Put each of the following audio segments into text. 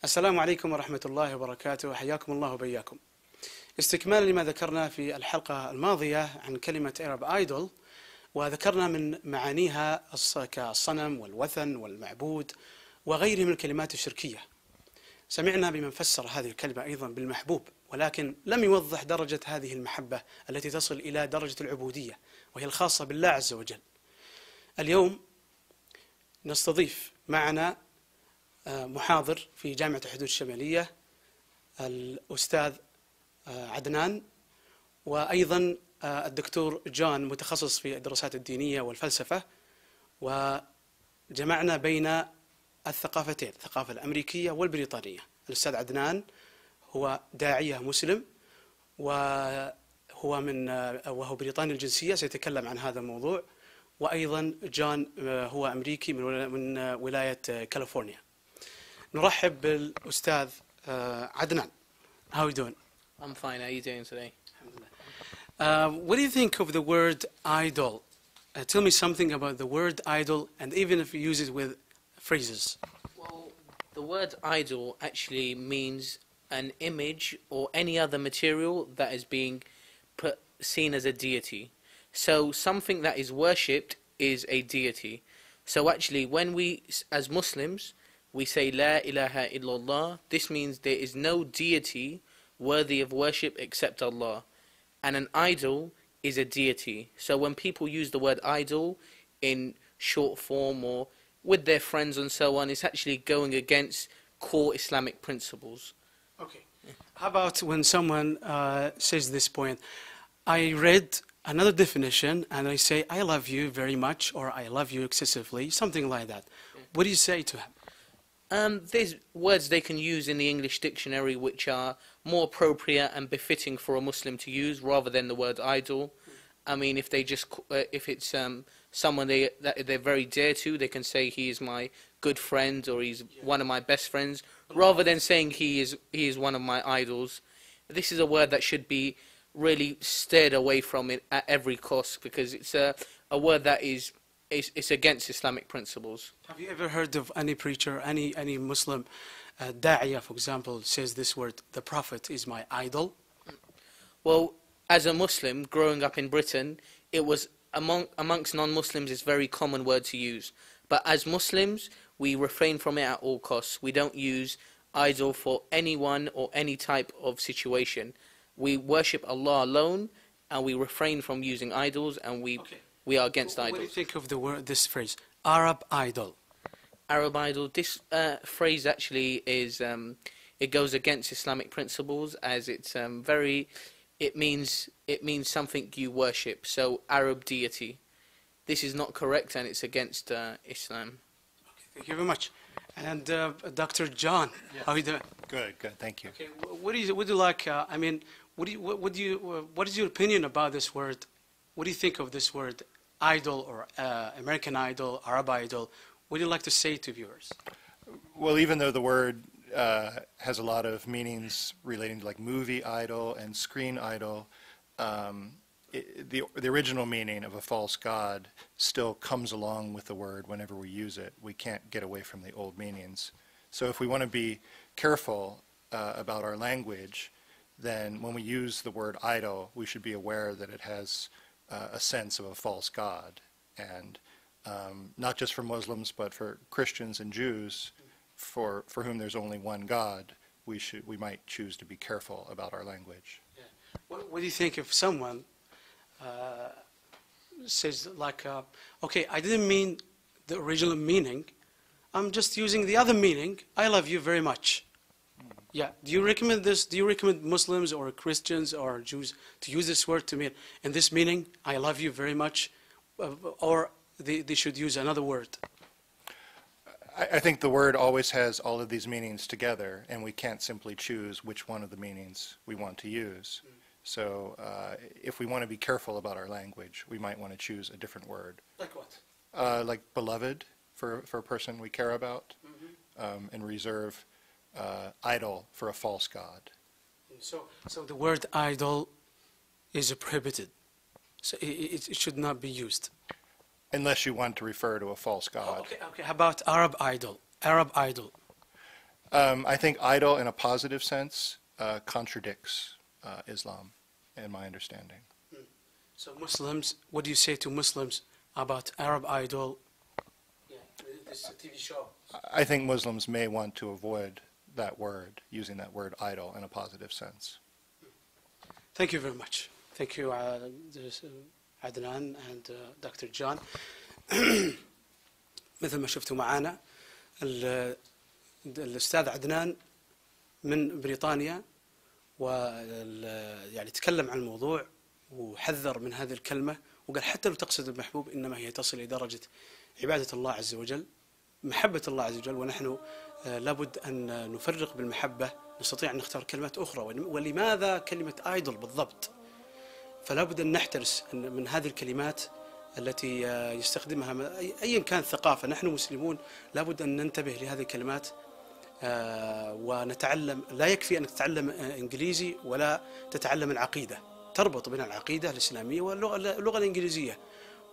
السلام عليكم ورحمة الله وبركاته، حياكم الله وبياكم. استكمالا لما ذكرنا في الحلقة الماضية عن كلمة Arab Idol، وذكرنا من معانيها كالصنم والوثن والمعبود وغيره من الكلمات الشركية. سمعنا بمن فسر هذه الكلمة أيضا بالمحبوب، ولكن لم يوضح درجة هذه المحبة التي تصل إلى درجة العبودية، وهي الخاصة بالله عز وجل. اليوم نستضيف معنا محاضر في جامعة الحدود الشمالية، الأستاذ عدنان، وأيضا الدكتور جون متخصص في الدراسات الدينية والفلسفة. وجمعنا بين الثقافتين، الثقافة الأمريكية والبريطانية. الأستاذ عدنان هو داعية مسلم، وهو بريطاني الجنسية، سيتكلم عن هذا الموضوع. وأيضا جون هو أمريكي من ولاية كاليفورنيا. نرحب بالأستاذ عدنان. How are you doing? I'm fine. How are you doing today? What do you think of the word idol? Tell me something about the word idol, and even if you use it with phrases. Well, the word idol actually means an image or any other material that is being seen as a deity. So something that is worshipped is a deity. So actually, when we, as Muslims, we say La ilaha illallah, this means there is no deity worthy of worship except Allah. And an idol is a deity. So when people use the word idol in short form or with their friends and so on, it's actually going against core Islamic principles. Okay. How about when someone says this point, I read another definition and I say, I love you very much, or I love you excessively, something like that. What do you say to him? There's words they can use in the English dictionary which are more appropriate and befitting for a Muslim to use rather than the word idol. I mean, if it's someone that they're very dear to, they can say he is my good friend or he's one of my best friends, rather than saying he is one of my idols. This is a word that should be really steered away from it at every cost, because it's a word that it's against Islamic principles. Have you ever heard of any preacher, any Muslim da'iyah, for example, says this word, the Prophet is my idol? Well, as a Muslim growing up in Britain, it was amongst non-Muslims it's a very common word to use. But as Muslims, we refrain from it at all costs. We don't use idol for anyone or any type of situation. We worship Allah alone, and we refrain from using idols, and we are against idols. What do you think of this phrase, Arab idol? Arab idol. This phrase actually is it goes against Islamic principles, as it's it means something you worship. So Arab deity. This is not correct, and it's against Islam. Okay, thank you very much. And Dr. John, how are you doing? Good, thank you. Okay, what do you like? I mean, what is your opinion about this word? What do you think of this word, idol, or American Idol, Arab Idol? What do you like to say to viewers? Well, even though the word has a lot of meanings relating to like movie idol and screen idol, the original meaning of a false god still comes along with the word whenever we use it. We can't get away from the old meanings. So if we want to be careful about our language, then when we use the word idol, we should be aware that it has a sense of a false god. And not just for Muslims, but for Christians and Jews, for whom there's only one God, we might choose to be careful about our language. Yeah. What do you think if someone says like, okay, I didn't mean the original meaning, I'm just using the other meaning, I love you very much. Yeah, do you recommend this? Do you recommend Muslims or Christians or Jews to use this word to mean in this meaning, I love you very much, or they should use another word? I think the word always has all of these meanings together, and we can't simply choose which one of the meanings we want to use. So if we want to be careful about our language, we might want to choose a different word. Like what? Like beloved for a person we care about, and reserve idol for a false god. So the word idol is prohibited. So it should not be used. Unless you want to refer to a false god. Okay. How about Arab idol? Arab idol. I think idol in a positive sense contradicts Islam, in my understanding. So Muslims, what do you say to Muslims about Arab Idol? Yeah, this TV show. I think Muslims may want to avoid that word, using that word idol in a positive sense. Thank you very much. Thank you, Adnan and Dr. John. مثل ما شفتوا معانا الأستاذ عدنان من بريطانيا، يعني تكلم عن الموضوع وحذر من هذه الكلمة، وقال حتى لو تقصد المحبوب إنما هي تصل إلى درجة عبادة الله عز وجل، محبة الله عز وجل، ونحن لابد أن نفرق بالمحبة. نستطيع أن نختار كلمات أخرى، ولماذا كلمة آيدول بالضبط؟ فلا بد أن نحترس من هذه الكلمات التي يستخدمها أيا كانت ثقافة. نحن مسلمون لابد أن ننتبه لهذه الكلمات ونتعلم. لا يكفي أنك تتعلم إنجليزي ولا تتعلم العقيدة، تربط بين العقيدة الإسلامية واللغة الإنجليزية،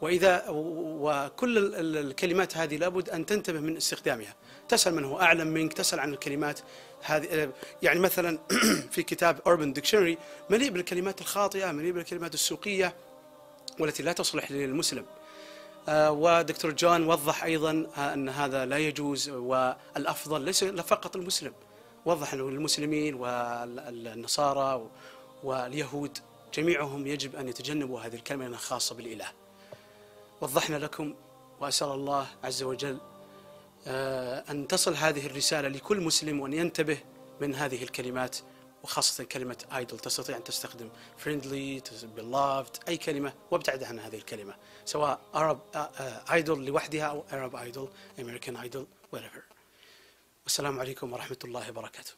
وكل الكلمات هذه لابد أن تنتبه من استخدامها. تسأل من هو أعلم منك، تسأل عن الكلمات هذه. يعني مثلا في كتاب Urban Dictionary مليء بالكلمات الخاطئة، مليء بالكلمات السوقية والتي لا تصلح للمسلم. ودكتور جون وضح أيضا أن هذا لا يجوز، والأفضل ليس فقط المسلم، وضح أنه المسلمين والنصارى واليهود جميعهم يجب أن يتجنبوا هذه الكلمة لأنها خاصة بالإله. وضحنا لكم، وأسأل الله عز وجل أن تصل هذه الرسالة لكل مسلم وأن ينتبه من هذه الكلمات، وخاصة كلمة idol. تستطيع أن تستخدم friendly, beloved، أي كلمة، وابتعد عن هذه الكلمة، سواء Arab idol لوحدها أو Arab idol, American idol, whatever. والسلام عليكم ورحمة الله وبركاته.